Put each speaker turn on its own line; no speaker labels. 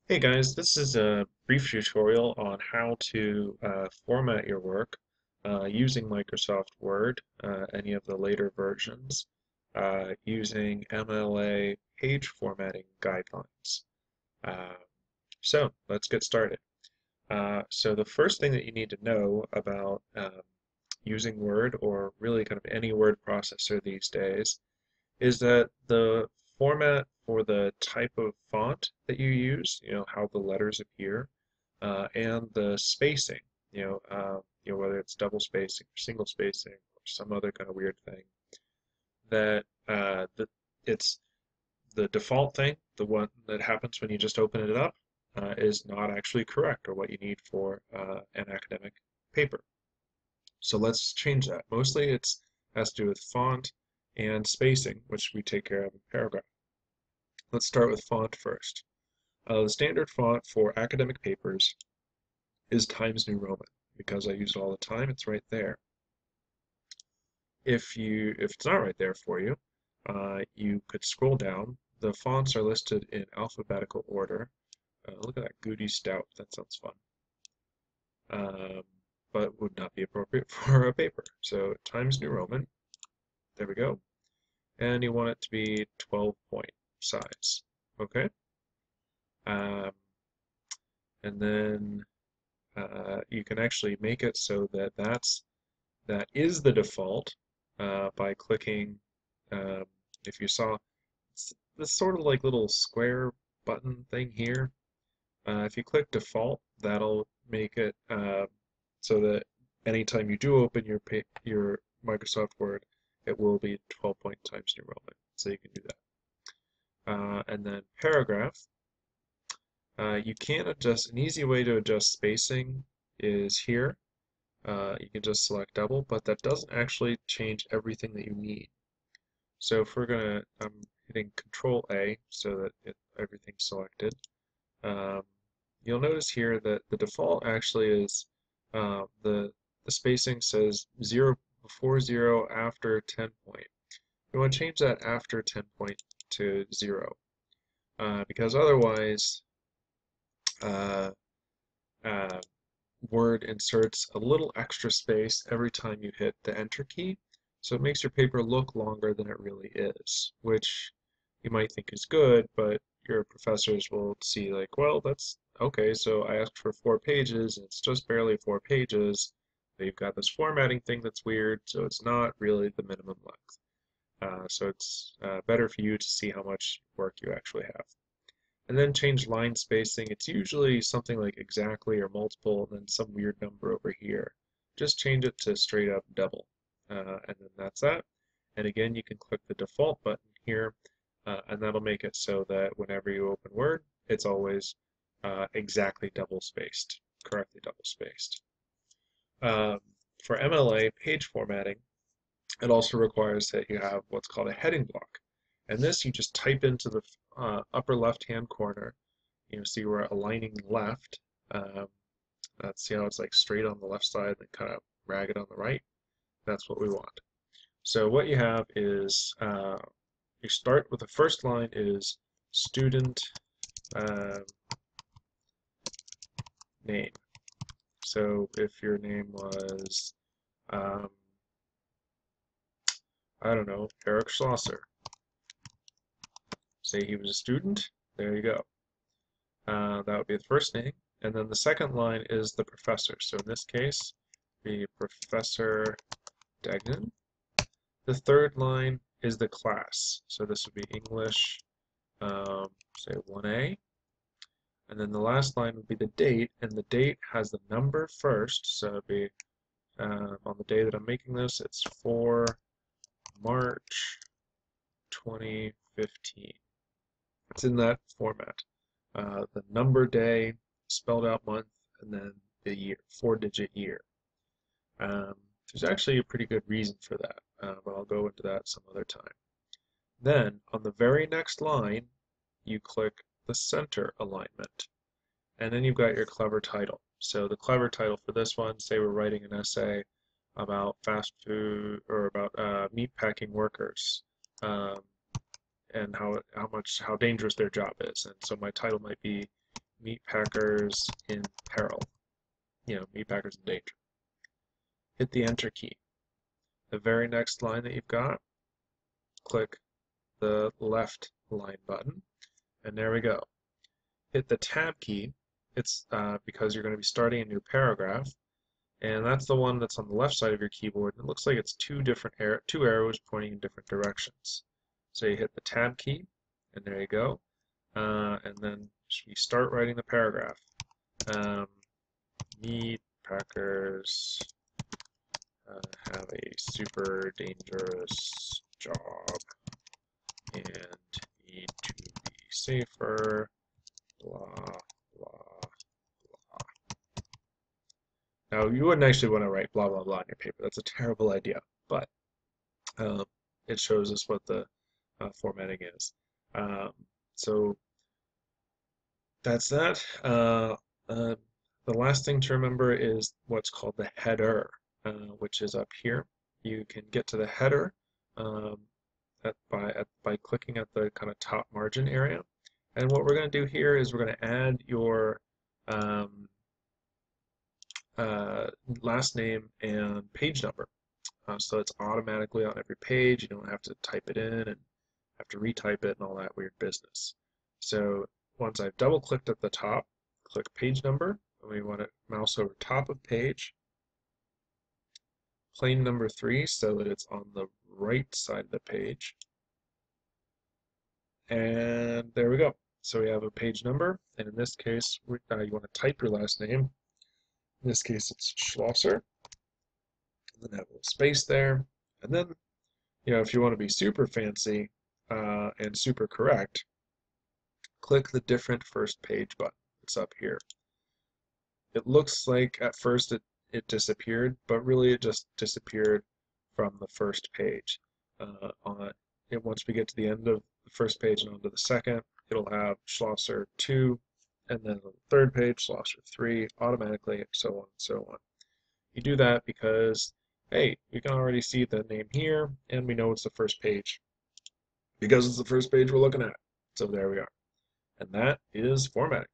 Hey guys, this is a brief tutorial on how to format your work using Microsoft Word, any of the later versions, using MLA page formatting guidelines. Uh, so let's get started. So the first thing that you need to know about using Word, or really kind of any word processor these days, is that the format for the type of font that you use, how the letters appear, and the spacing, whether it's double spacing or single spacing or some other kind of weird thing, that it's the default thing, the one that happens when you just open it up, is not actually correct or what you need for an academic paper. So let's change that. Mostly it's has to do with font and spacing, which we take care of in paragraph. Let's start with font first. The standard font for academic papers is Times New Roman. Because I use it all the time, it's right there. If it's not right there for you, you could scroll down. The fonts are listed in alphabetical order. Look at that Goody Stout. That sounds fun. Um, but would not be appropriate for a paper. So Times New Roman. There we go. And you want it to be 12 point size. Okay. Um, and then you can actually make it so that that is the default by clicking. Um, if you saw this sort of like little square button thing here, if you click default, that'll make it so that anytime you do open your Microsoft Word, it will be 12 point Times New Roman. So you can do that. And then paragraph. You can adjust, an easy way to adjust spacing is here. You can just select double, but that doesn't actually change everything that you need. So if I'm hitting Control A so that everything's selected. Um, you'll notice here that the default actually is the spacing says 0 before 0 after 10 point. You want to change that after 10 point to 0 because otherwise uh, uh, Word inserts a little extra space every time you hit the Enter key, so it makes your paper look longer than it really is, which you might think is good, but your professors will see like, well, that's okay, so I asked for 4 pages, and it's just barely 4 pages. But you've got this formatting thing that's weird, so it's not really the minimum length. So it's better for you to see how much work you actually have. And then change line spacing. It's usually something like exactly or multiple, and then some weird number over here. Just change it to straight up double. And then that's that. And again, you can click the default button here, and that'll make it so that whenever you open Word, it's always exactly double spaced, correctly double spaced. Um, for MLA page formatting, it also requires that you have what's called a heading block. And this you just type into the upper left-hand corner. See we're aligning left. Um, see how it's like straight on the left side and kind of ragged on the right? That's what we want. So what you have is you start with the first line is student uh, name. So if your name was, um, I don't know, Eric Schlosser, say he was a student, there you go. That would be the first name. And then the second line is the professor. So in this case, the Professor Degnan. The third line is the class. So this would be English, say 1A. And then the last line would be the date, and the date has the number first. So it would be on the day that I'm making this, it's 4 March 2015. It's in that format. The number day, spelled out month, and then the year, 4-digit year. Um, there's actually a pretty good reason for that, but I'll go into that some other time. Then, on the very next line, you click the center alignment, and then you've got your clever title. So the clever title for this one, say we're writing an essay about fast food or about meat packing workers. And how dangerous their job is. And so my title might be meat packers in peril. Meat packers in danger. Hit the Enter key. The very next line that you've got, click the left line button, and there we go. Hit the Tab key. It's because you're going to be starting a new paragraph, and that's the one that's on the left side of your keyboard. It looks like it's two arrows pointing in different directions. So you hit the Tab key, and there you go. And then you start writing the paragraph. Meat packers have a super dangerous job and need to be safer, blah, blah, blah. Now, you wouldn't actually want to write blah, blah, blah on your paper. That's a terrible idea, but it shows us what the formatting is. So that's that. The last thing to remember is what's called the header, which is up here. You can get to the header by clicking at the kind of top margin area. And what we're going to do here is we're going to add your last name and page number. So it's automatically on every page. You don't have to type it in and have to retype it and all that weird business. So once I've double clicked at the top, click page number, and we want to mouse over top of page, plain number 3 so that it's on the right side of the page. And there we go. So we have a page number, and in this case, you want to type your last name. In this case, it's Schlosser. And then have a little space there. And then, if you want to be super fancy and super correct, click the different first page button. It's up here. It looks like at first it disappeared, but really it just disappeared from the first page. Once we get to the end of the first page and onto the second, it'll have Schlosser 2, and then on the third page, Schlosser 3, automatically, and so on and so on. You do that because, hey, we can already see the name here, and we know it's the first page because it's the first page we're looking at. So there we are. And that is formatting.